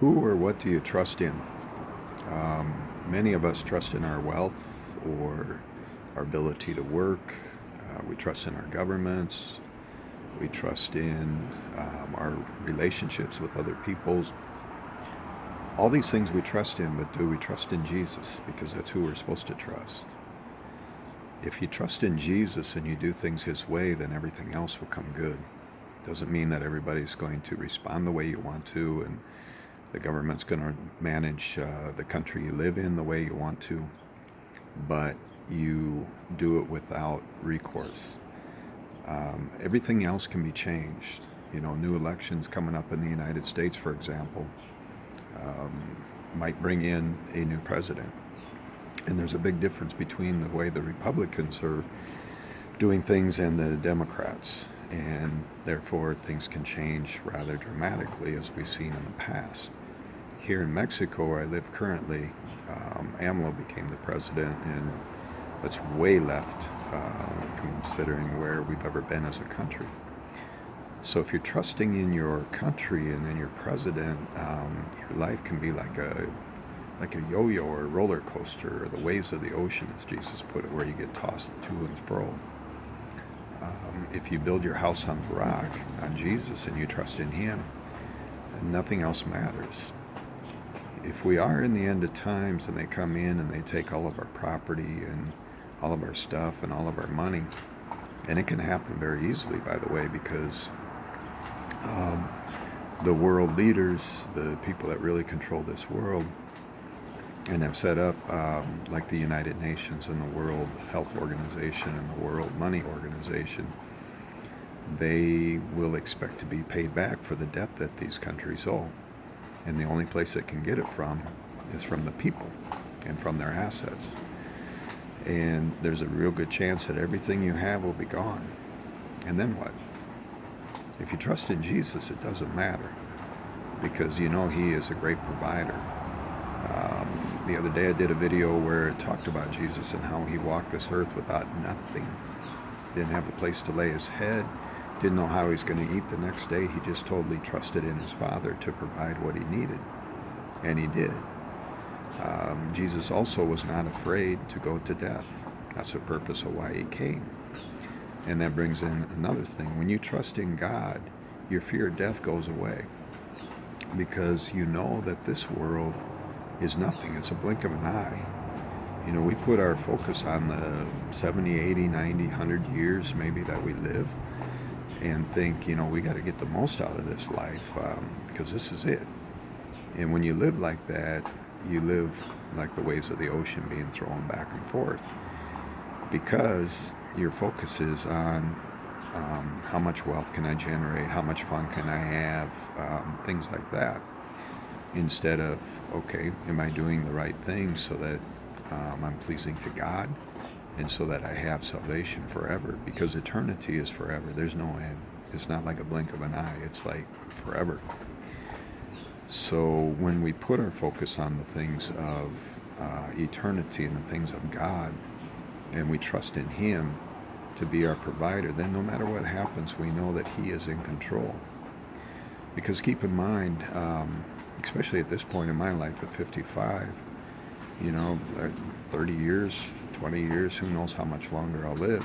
Who or what do you trust in? Many of us trust in our wealth or our ability to work. We trust in our governments. We trust in our relationships with other peoples. All these things we trust in, but do we trust in Jesus? Because that's who we're supposed to trust. If you trust in Jesus and you do things His way, then everything else will come good. Doesn't mean that everybody's going to respond the way you want to, and the government's going to manage the country you live in the way you want to, but you do it without recourse. Everything else can be changed. New elections coming up in the United States, for example, might bring in a new president. And there's a big difference between the way the Republicans are doing things and the Democrats. And therefore, things can change rather dramatically, as we've seen in the past. Here in Mexico, where I live currently, AMLO became the president, and that's way left considering where we've ever been as a country. So if you're trusting in your country and in your president, your life can be like a yo-yo or a roller coaster, or the waves of the ocean, as Jesus put it, where you get tossed to and fro. If you build your house on the rock, on Jesus, and you trust in Him, nothing else matters. If we are in the end of times and they come in and they take all of our property and all of our stuff and all of our money, and it can happen very easily, by the way, because the world leaders, the people that really control this world and have set up like the United Nations and the World Health Organization and the World Money Organization, they will expect to be paid back for the debt that these countries owe. And the only place they can get it from is from the people and from their assets. And there's a real good chance that everything you have will be gone. And then what? If you trust in Jesus, it doesn't matter, because He is a great provider. The other day I did a video where it talked about Jesus and how He walked this earth without nothing. Didn't have a place to lay His head. Didn't know how He's going to eat the next day. He just totally trusted in His Father to provide what He needed. And He did. Jesus also was not afraid to go to death. That's the purpose of why He came. And that brings in another thing. When you trust in God, your fear of death goes away, because you know that this world is nothing. It's a blink of an eye. We put our focus on the 70, 80, 90, 100 years maybe that we live, and think, we got to get the most out of this life, because this is it. And when you live like that, you live like the waves of the ocean being thrown back and forth, because your focus is on how much wealth can I generate, how much fun can I have, things like that, instead of, okay, am I doing the right thing so that I'm pleasing to God, and so that I have salvation forever, because eternity is forever. There's no end. It's not like a blink of an eye. It's like forever. So when we put our focus on the things of eternity and the things of God, and we trust in Him to be our provider, then no matter what happens, we know that He is in control. Because keep in mind, especially at this point in my life at 55, 30 years, 20 years, who knows how much longer I'll live.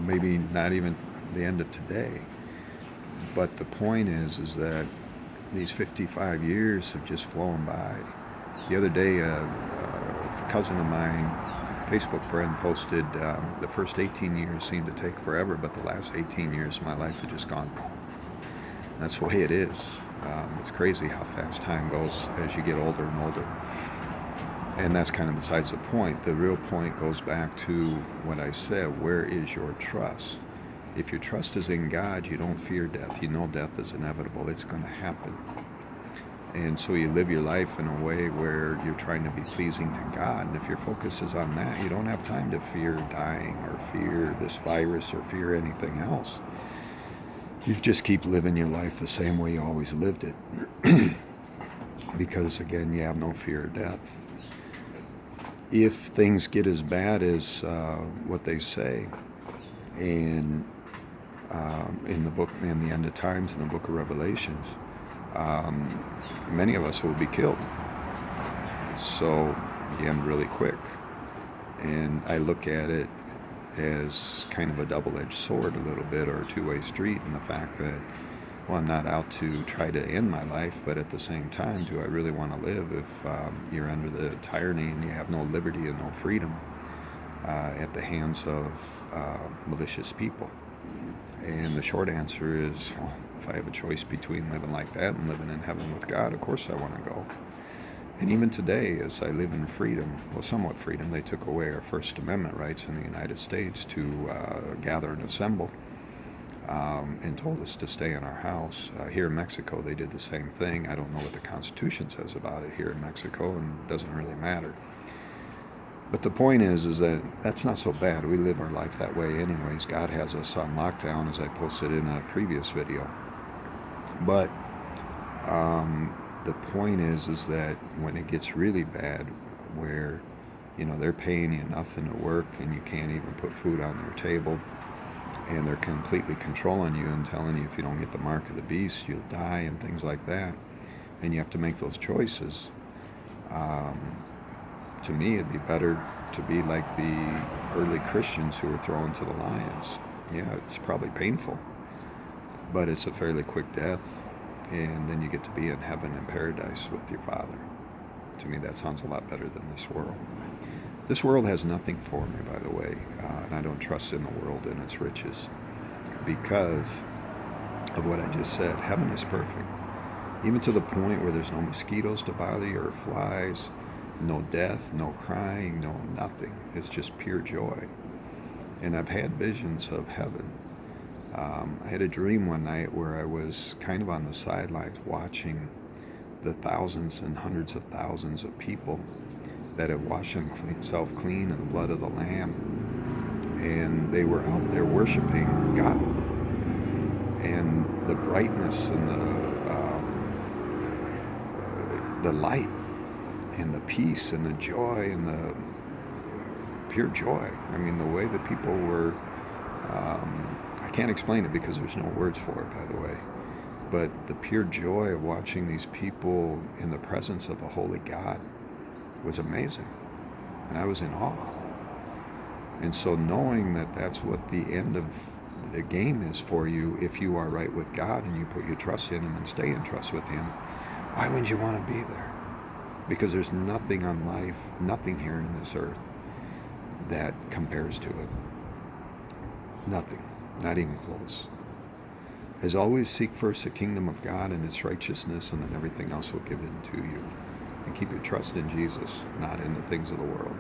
Maybe not even the end of today. But the point is that these 55 years have just flown by. The other day, a cousin of mine, Facebook friend, posted the first 18 years seemed to take forever, but the last 18 years of my life had just gone. That's the way it is. It's crazy how fast time goes as you get older and older. And that's kind of besides the point. The real point goes back to what I said. Where is your trust? If your trust is in God, you don't fear death. You know death is inevitable. It's going to happen. And so you live your life in a way where you're trying to be pleasing to God. And if your focus is on that, you don't have time to fear dying or fear this virus or fear anything else. You just keep living your life the same way you always lived it. Because, again, you have no fear of death. If things get as bad as what they say, and in the book, in the end of times, in the book of Revelations, many of us will be killed. So you end really quick. And I look at it as kind of a double-edged sword a little bit, or a two-way street, in the fact that, well, I'm not out to try to end my life, but at the same time, do I really want to live if you're under the tyranny and you have no liberty and no freedom at the hands of malicious people? And the short answer is, well, if I have a choice between living like that and living in heaven with God, of course I want to go. And even today, as I live in freedom, well, somewhat freedom, they took away our First Amendment rights in the United States to gather and assemble, and told us to stay in our house. Here in Mexico, they did the same thing. I don't know what the Constitution says about it here in Mexico, and it doesn't really matter. But the point is that that's not so bad. We live our life that way anyways. God has us on lockdown, as I posted in a previous video. But the point is that when it gets really bad, where, you know, they're paying you nothing to work and you can't even put food on their table, and they're completely controlling you and telling you if you don't get the mark of the beast, you'll die and things like that, and you have to make those choices. To me, it'd be better to be like the early Christians who were thrown to the lions. Yeah, it's probably painful, but it's a fairly quick death, and then you get to be in heaven and paradise with your Father. To me, that sounds a lot better than this world. This world has nothing for me, by the way, and I don't trust in the world and its riches because of what I just said. Heaven is perfect, even to the point where there's no mosquitoes to bother you or flies, no death, no crying, no nothing. It's just pure joy. And I've had visions of heaven. I had a dream one night where I was kind of on the sidelines watching the thousands and hundreds of thousands of people that have washed themselves clean in the blood of the Lamb. And they were out there worshiping God. And the brightness and the light and the peace and the joy and the pure joy. I mean, the way that people were, I can't explain it because there's no words for it, by the way, but the pure joy of watching these people in the presence of a holy God was amazing. And I was in awe. And so knowing that that's what the end of the game is for you, if you are right with God and you put your trust in Him and stay in trust with Him, why wouldn't you want to be there? Because there's nothing on life, nothing here in this earth that compares to it. Nothing, not even close. As always, seek first the kingdom of God and its righteousness, and then everything else will give it to you. And keep your trust in Jesus, not in the things of the world.